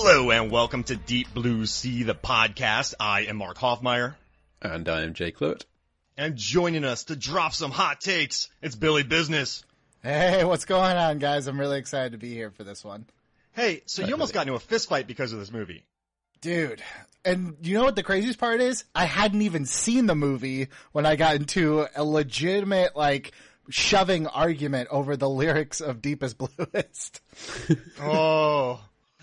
Hello and welcome to Deep Blue Sea, the podcast. I am Mark Hoffmeyer. And I am Jay Cluett. And joining us to drop some hot takes, it's Billy Business. Hey, what's going on, guys? I'm really excited to be here for this one. Hey, so you almost got into a fist fight because of this movie. Dude, and you know what the craziest part is? I hadn't even seen the movie when I got into a legitimate, shoving argument over the lyrics of Deepest Bluest. Oh,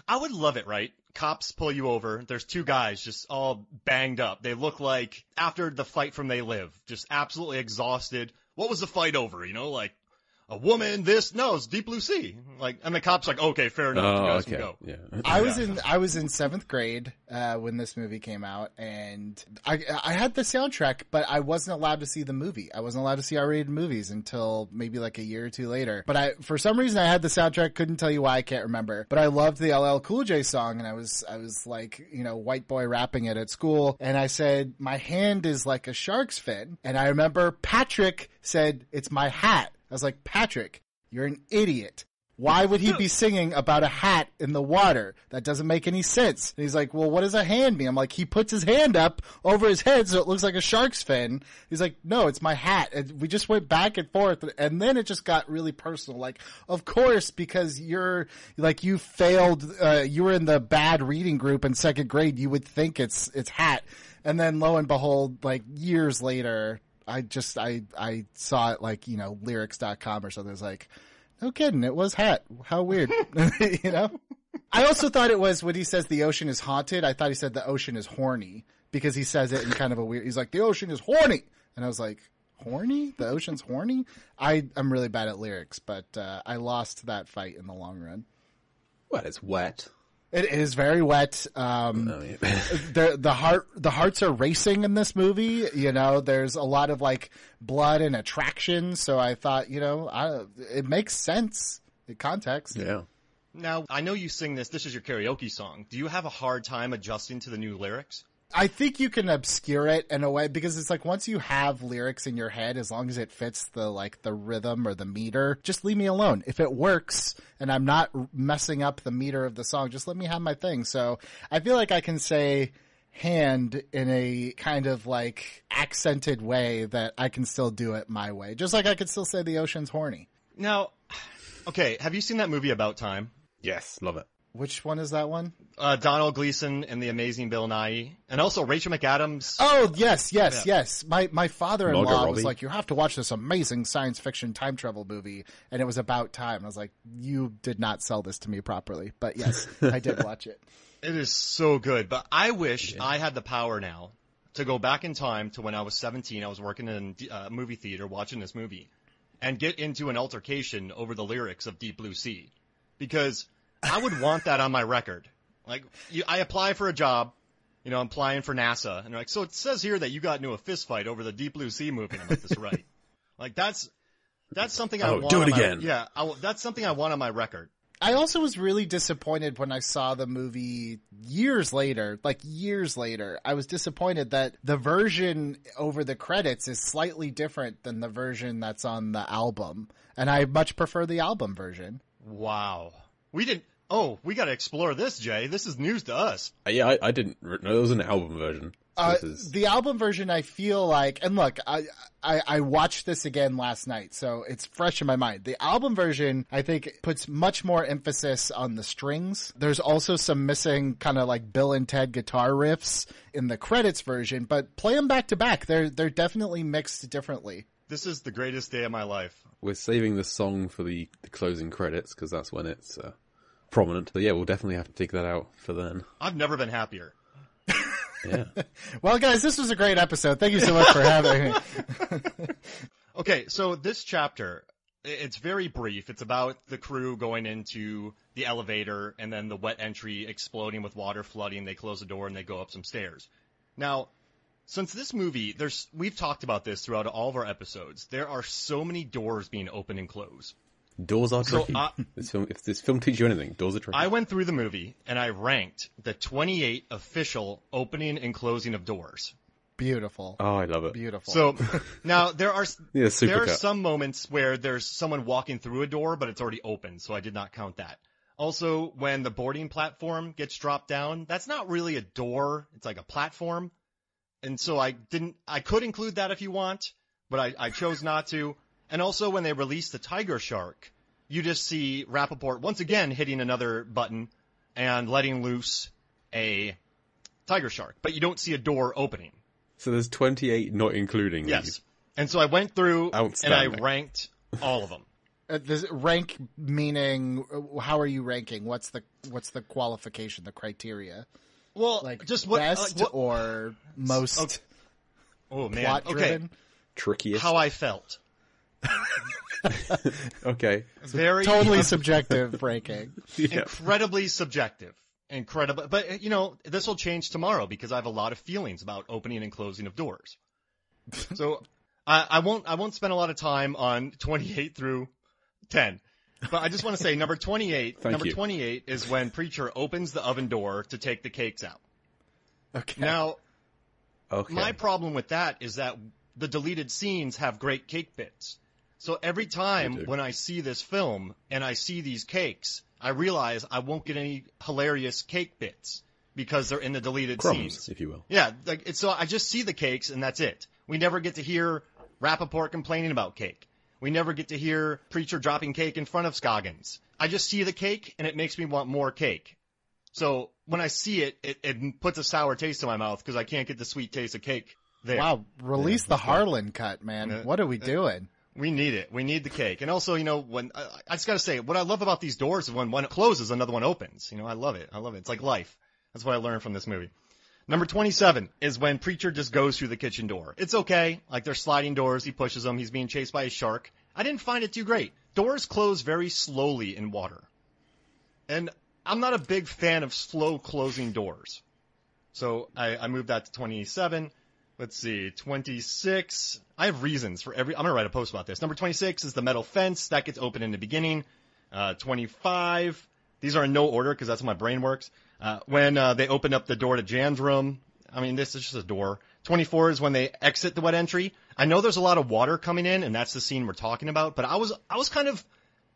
I would love it, right? Cops pull you over. There's two guys just all banged up. They look like after the fight from They Live, just absolutely exhausted. What was the fight over? You know, like a woman, this, no, it's Deep Blue Sea. And the cop's like, okay, fair enough. You guys can go. Yeah. I was in 7th grade when this movie came out, and I had the soundtrack, but I wasn't allowed to see the movie. I wasn't allowed to see R-rated movies until maybe like a year or two later. But for some reason, I had the soundtrack. Couldn't tell you why. I can't remember. But I loved the LL Cool J song, and I was like, white boy rapping it at school. And I said, my hand is like a shark's fin. And I remember Patrick said, it's my hat. I was like, Patrick, you're an idiot. Why would he be singing about a hat in the water? That doesn't make any sense. And he's like, well, what does a hand mean? I'm like, he puts his hand up over his head so it looks like a shark's fin. He's like, no, it's my hat. And we just went back and forth, and then it just got really personal. Like, of course, because you failed, you were in the bad reading group in 2nd grade, you would think it's hat. And then lo and behold, years later, I saw it lyrics.com or something. It was like, no kidding, it was hat. How weird. I also thought it was when he says the ocean is haunted, I thought he said the ocean is horny because he says it in kind of a weird, he's like, the ocean is horny. And I was like, horny? The ocean's horny? I'm really bad at lyrics, but I lost that fight in the long run. Well, it's wet. It is very wet. The hearts are racing in this movie. There's a lot of blood and attraction. So I thought, it makes sense in context. Yeah. Now, I know you sing this. This is your karaoke song. Do you have a hard time adjusting to the new lyrics? I think you can obscure it in a way because it's once you have lyrics in your head, as long as it fits the rhythm or the meter, just leave me alone. If it works and I'm not messing up the meter of the song, just let me have my thing. So I feel like I can say hand in a kind of accented way that I can still do it my way. Just like I could still say the ocean's horny. Now, okay, have you seen that movie About Time? Yes, love it. Which one is that one? Donald Gleason and the Amazing Bill Nighy. And also Rachel McAdams. Oh, yes. My father-in-law was Robbie. like, you have to watch this amazing science fiction time travel movie. And it was About Time. I was like, you did not sell this to me properly. But yes, I did watch it. It is so good. But I wish I had the power now to go back in time to when I was 17. I was working in a movie theater watching this movie and get into an altercation over the lyrics of Deep Blue Sea. Because I would want that on my record. I apply for a job, I'm applying for NASA, and they're like, so it says here that you got into a fist fight over the Deep Blue Sea movie. And I'm like, that's right. That's something I want. Do it again. That's something I want on my record. I also was really disappointed when I saw the movie years later. I was disappointed that the version over the credits is slightly different than the version that's on the album. And I much prefer the album version. Wow. We got to explore this, Jay. This is news to us. Yeah, I didn't know there was an album version. The album version, I feel like, and look, I watched this again last night, so it's fresh in my mind. The album version, I think, puts much more emphasis on the strings. There's also some missing kind of Bill and Ted guitar riffs in the credits version, but play them back to back. They're definitely mixed differently. This is the greatest day of my life. We're saving the song for the closing credits because that's when it's prominent. But yeah, we'll definitely have to take that out for then. I've never been happier. Yeah. Well, guys, this was a great episode. Thank you so much for having me. Okay, so this chapter, it's very brief. It's about the crew going into the elevator and then the wet entry exploding with water flooding. They close the door and they go up some stairs. Now, since this movie, we've talked about this throughout all of our episodes. There are so many doors being opened and closed. Doors are tricky. If this film teaches you anything, doors are tricky. I went through the movie and I ranked the 28 official opening and closing of doors. Beautiful. Oh, I love it. Beautiful. So now there are supercut. some moments where there's someone walking through a door, but it's already open, so I did not count that. Also, when the boarding platform gets dropped down, that's not really a door. It's like a platform. And so I could include that if you want, but I chose not to. And also when they release the tiger shark, you just see Rappaport once again hitting another button and letting loose a tiger shark. But you don't see a door opening. So there's 28 not including Yes. these. And so I went through and I ranked all of them. This rank meaning, how are you ranking? What's the qualification, the criteria? Well, Like just what best or most Okay. Oh man, plot driven? Trickiest. How I felt. Okay. Very Totally subjective ranking. Yeah. incredibly subjective. Incredible. But, you know, this will change tomorrow because I have a lot of feelings about opening and closing of doors. So I won't spend a lot of time on 28 through 10. But I just want to say number 28, Thank you. 28 is when Preacher opens the oven door to take the cakes out. Okay. Now, Okay. my problem with that is that the deleted scenes have great cake bits. So every time They do. when I see this film and I see these cakes, I realize I won't get any hilarious cake bits because they're in the deleted Crumbs, scenes. if you will. Yeah, so I just see the cakes and that's it. We never get to hear Rappaport complaining about cake. We never get to hear Preacher dropping cake in front of Scoggins. I just see the cake and it makes me want more cake. So when I see it, it puts a sour taste in my mouth because I can't get the sweet taste of cake there. Wow, release the Harlan cut, man. What are we doing? We need it. We need the cake. And also, you know, when I just got to say, what I love about these doors is when one closes, another one opens. You know, I love it. I love it. It's like life. That's what I learned from this movie. Number 27 is when Preacher just goes through the kitchen door. It's okay. Like they're sliding doors. He pushes them. He's being chased by a shark. I didn't find it too great. Doors close very slowly in water. And I'm not a big fan of slow closing doors. So I moved that to 27. Let's see, 26. I have reasons for I'm going to write a post about this. Number 26 is the metal fence. That gets open in the beginning. 25. These are in no order because that's how my brain works. When they open up the door to Jan's room. I mean, this is just a door. 24 is when they exit the wet entry. I know there's a lot of water coming in, and that's the scene we're talking about. But I was kind of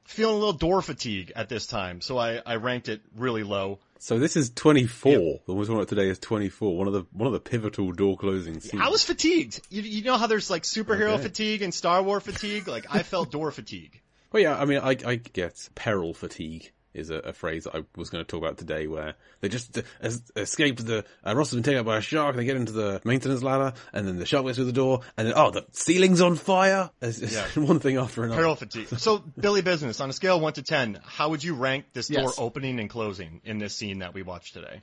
feeling a little door fatigue at this time, so I ranked it really low. So this is 24. Yep. The one we're talking about today is 24. One of the pivotal door closing scenes. I was fatigued. You know how there's like superhero Okay. fatigue and Star Wars fatigue? Like I felt door fatigue. Well, yeah, I mean, I get peril fatigue is a phrase that I was going to talk about today, where they just escaped the Ross has been taken out by a shark. They get into the maintenance ladder, and then the shark goes through the door, and then the ceiling's on fire. It's Yeah. one thing after another. Peril fatigue. So Billy Business, on a scale of 1 to 10, how would you rank this door Yes. opening and closing in this scene that we watched today?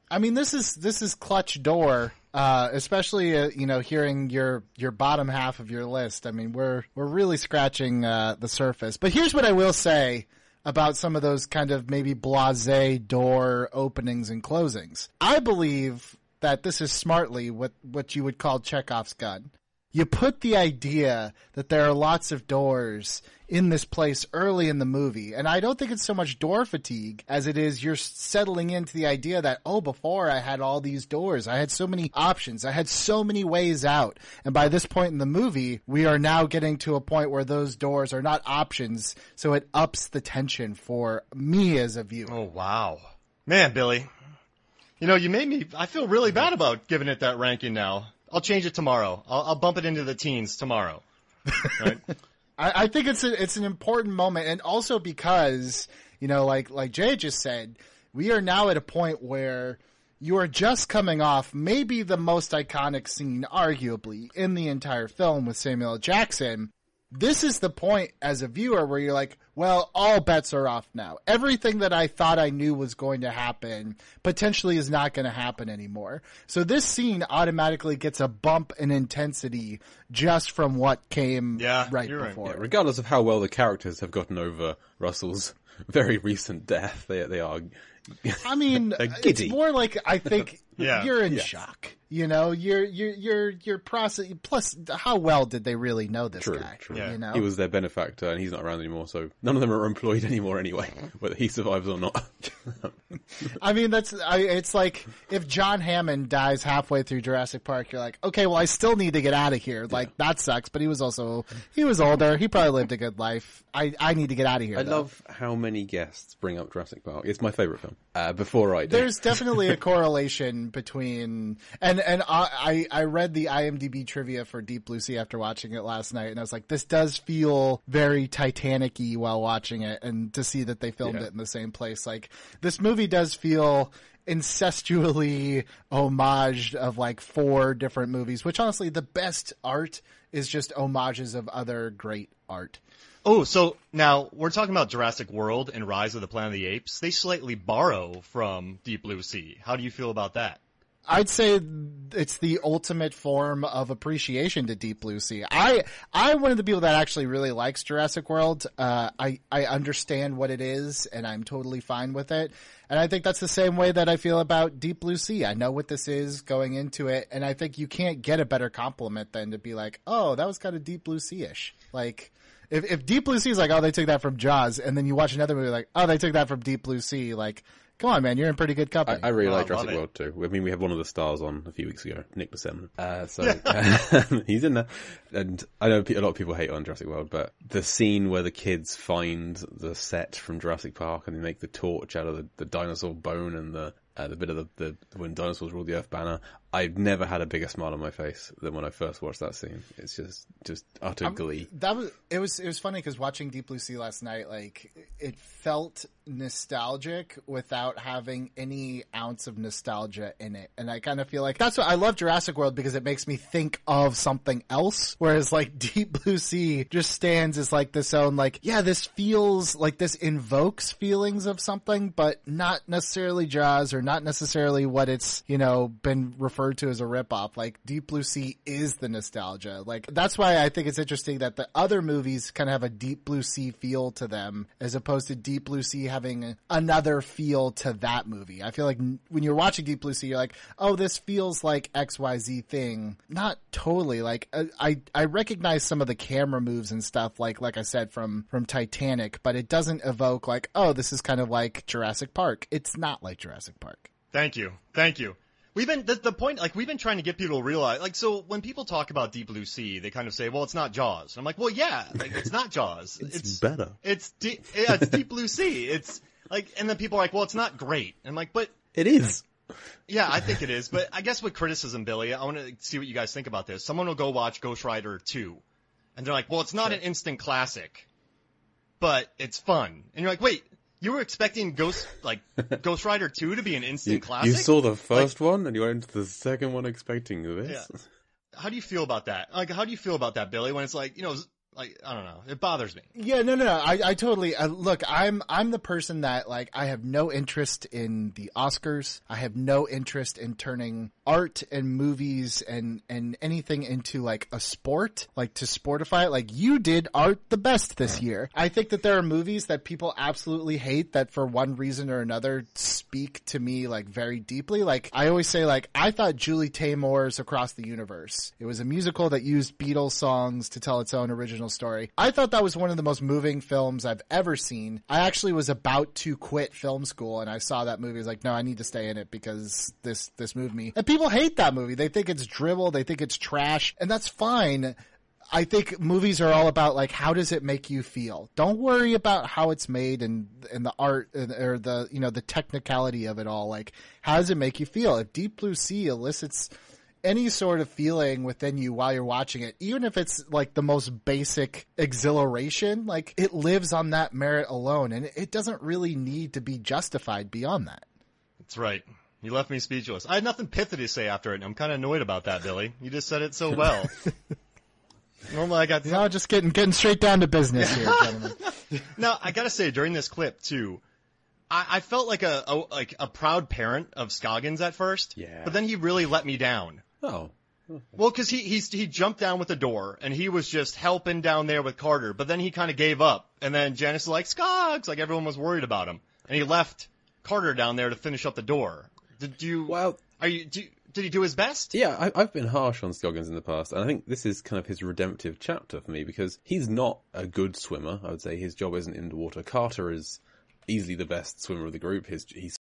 I mean, this is clutch door, especially hearing your bottom half of your list. I mean, we're really scratching the surface. But here's what I will say about some of those kind of maybe blasé door openings and closings. I believe that this is smartly what you would call Chekhov's gun. You put the idea that there are lots of doors in this place early in the movie, and I don't think it's so much door fatigue as it is you're settling into the idea that, before I had all these doors, I had so many options, I had so many ways out, and by this point in the movie, we are now getting to a point where those doors are not options, so it ups the tension for me as a viewer. Oh, wow. Man, Billy. You know, you made me, I feel really bad about giving it that ranking now. I'll change it tomorrow. I'll bump it into the teens tomorrow. Right? I think it's an important moment, and also because, like Jay just said, we are now at a point where you are just coming off maybe the most iconic scene, arguably, in the entire film with Samuel L. Jackson. This is the point as a viewer where you're like, well, all bets are off now. Everything that I thought I knew was going to happen potentially is not going to happen anymore. So this scene automatically gets a bump in intensity just from what came right you're right. before. Yeah, regardless of how well the characters have gotten over Russell's very recent death, they are. I mean, giddy. it's more like I think Yeah. you're in Yes. shock. You're processing. Plus, how well did they really know this True, guy? true. Yeah. You know, He was their benefactor, and he's not around anymore, so none of them are employed anymore anyway, whether he survives or not. I mean, it's like if John Hammond dies halfway through Jurassic Park, you're like, okay, well, I still need to get out of here. Like, that sucks, but he was older. He probably lived a good life. I need to get out of here. I love how many guests bring up Jurassic Park. It's my favorite film. Before I do. There's definitely a correlation between, and I read the IMDb trivia for Deep Blue Sea after watching it last night, and I was like, this does feel very Titanic-y while watching it, and to see that they filmed it in the same place. Like, this movie does feel incestually homaged of like 4 different movies, which honestly, the best art is just homages of other great art. Oh, so now we're talking about Jurassic World and Rise of the Planet of the Apes. They slightly borrow from Deep Blue Sea. How do you feel about that? I'd say it's the ultimate form of appreciation to Deep Blue Sea. I'm one of the people that actually really likes Jurassic World. I understand what it is, and I'm totally fine with it. And I think that's the same way that I feel about Deep Blue Sea. I know what this is going into it, and I think you can't get a better compliment than to be like, oh, that was kind of Deep Blue Sea-ish. Like, if Deep Blue Sea is like, oh, they took that from Jaws, and then you watch another movie like, oh, they took that from Deep Blue Sea, like, come on, man, you're in pretty good company. I really like Jurassic World too. I mean, we had one of the stars on a few weeks ago, Nick Buscema. He's in there. And I know a lot of people hate on Jurassic World, but the scene where the kids find the set from Jurassic Park and they make the torch out of the dinosaur bone and the bit of the when dinosaurs ruled the Earth banner, I've never had a bigger smile on my face than when I first watched that scene. It's just utter glee. It was funny because watching Deep Blue Sea last night, like, it felt nostalgic without having any ounce of nostalgia in it. And I kind of feel like that's what I love Jurassic World, because it makes me think of something else. Whereas like Deep Blue Sea just stands as like this own, like, yeah, this feels like this invokes feelings of something, but not necessarily Jaws or not necessarily what it's, been referred to as a ripoff. Like, Deep Blue Sea is the nostalgia. Like, that's why I think it's interesting that the other movies kind of have a Deep Blue Sea feel to them, as opposed to Deep Blue Sea having another feel to that movie. I feel like when you're watching Deep Blue Sea, you're like, oh, this feels like XYZ thing. Not totally. Like, I recognize some of the camera moves and stuff, like I said, from Titanic, but it doesn't evoke like, oh, this is kind of like Jurassic Park. It's not like Jurassic Park. Thank you. We've been, the point, like, we've been trying to get people to realize, like, so when people talk about Deep Blue Sea, they kind of say, well, it's not Jaws. And I'm like, well, yeah, like, it's not Jaws. It's better. It's Deep Blue Sea. It's like, and then people are like, well, it's not great. And I'm like, but. It is. Yeah, I think it is. But I guess with criticism, Billy, I want to see what you guys think about this. Someone will go watch Ghost Rider 2. And they're like, well, it's not an instant classic, but it's fun. And you're like, wait. You were expecting Ghost Rider 2 to be an instant classic? You saw the first one and you went into the second one expecting this? Yeah. How do you feel about that? Like, how do you feel about that, Billy, when it's like, like, I don't know. It bothers me. Yeah, no. I totally, look, I'm the person that, like, I have no interest in the Oscars. I have no interest in turning art and movies and anything into, like, a sport, like, to sportify it. Like, you did art the best this year. I think that there are movies that people absolutely hate that for one reason or another speak to me, like, very deeply. Like, I always say, like, I thought Julie Taymor's Across the Universe. It was a musical that used Beatles songs to tell its own original story. I thought that was one of the most moving films I've ever seen. I actually was about to quit film school and I saw that movie. I was like, no, I need to stay in it because this moved me. And people hate that movie. They think it's drivel. They think it's trash. And that's fine. I think movies are all about, like, how does it make you feel? Don't worry about how it's made and the art or the, the technicality of it all. Like, how does it make you feel? If Deep Blue Sea elicits any sort of feeling within you while you're watching it, even if it's like the most basic exhilaration, like, it lives on that merit alone, and it doesn't really need to be justified beyond that. That's right. You left me speechless. I had nothing pithy to say after it, and I'm kind of annoyed about that, Billy. You just said it so well. Normally I got... No, just getting straight down to business here, gentlemen. Now, I gotta say, during this clip, too, I felt like a proud parent of Scoggins at first, but then he really let me down. Oh. Well, because he jumped down with the door, and he was just helping down there with Carter, but then he kind of gave up. And then Janice was like, Scoggs! Like, everyone was worried about him. And he left Carter down there to finish up the door. Did you... Well... Did he do his best? Yeah, I've been harsh on Scoggins in the past, and I think this is kind of his redemptive chapter for me, because he's not a good swimmer. I would say his job isn't in the water. Carter is easily the best swimmer of the group. He's